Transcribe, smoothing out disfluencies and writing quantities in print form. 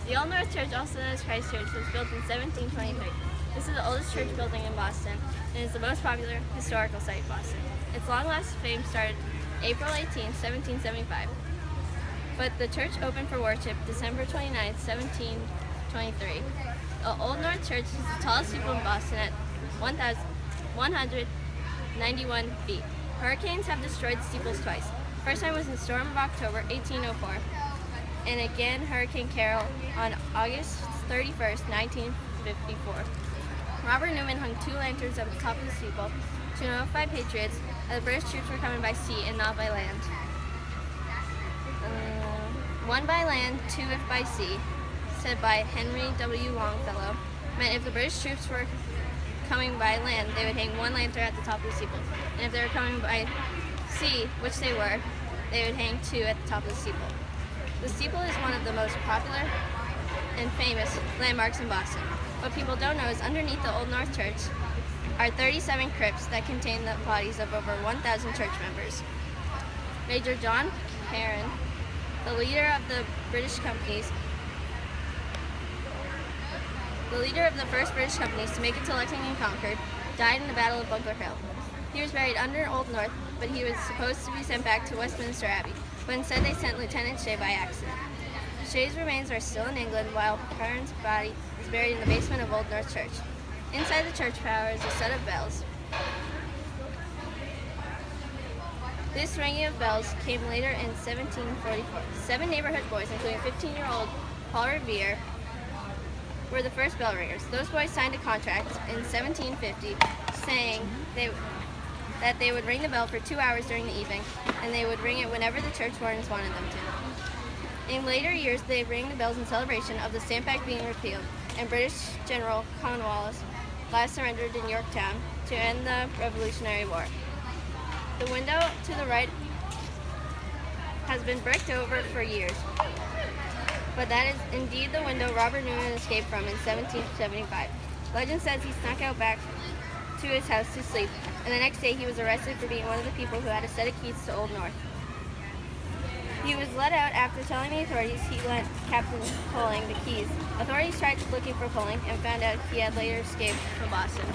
The Old North Church, also known as Christ Church, was built in 1723. This is the oldest church building in Boston and is the most popular historical site in Boston. Its long-lasting fame started April 18, 1775. But the church opened for worship December 29, 1723. The Old North Church is the tallest steeple in Boston at 1,191 feet. Hurricanes have destroyed the steeples twice. First time was in storm of October 1804, and again Hurricane Carol on August 31st, 1954. Robert Newman hung 2 lanterns up at the top of the steeple to notify patriots that the British troops were coming by sea and not by land. 1 by land, 2 if by sea, said by Henry W. Longfellow, meant if the British troops were coming by land, they would hang 1 lantern at the top of the steeple, and if they were coming by sea, which they were, they would hang 2 at the top of the steeple. The steeple is one of the most popular and famous landmarks in Boston. What people don't know is underneath the Old North Church are 37 crypts that contain the bodies of over 1,000 church members. Major John Perrin, the leader of the first British companies to make it to Lexington and Concord, died in the Battle of Bunker Hill. He was buried under Old North, but he was supposed to be sent back to Westminster Abbey, but instead they sent Lieutenant Shea by accident. Shea's remains are still in England, while Perrin's body is buried in the basement of Old North Church. Inside the church tower is a set of bells. This ringing of bells came later in 1744. 7 neighborhood boys, including 15-year-old Paul Revere, were the first bell ringers. Those boys signed a contract in 1750 saying that they would ring the bell for 2 hours during the evening, and they would ring it whenever the church wardens wanted them to. In later years, they rang the bells in celebration of the Stamp Act being repealed, and British General Cornwallis last surrendered in Yorktown to end the Revolutionary War. The window to the right has been bricked over for years, but that is indeed the window Robert Newman escaped from in 1775. Legend says he snuck out back to his house to sleep, and the next day he was arrested for being one of the people who had a set of keys to Old North. He was let out after telling the authorities he lent Captain Pulling the keys. Authorities tried looking for Pulling and found out he had later escaped from Boston.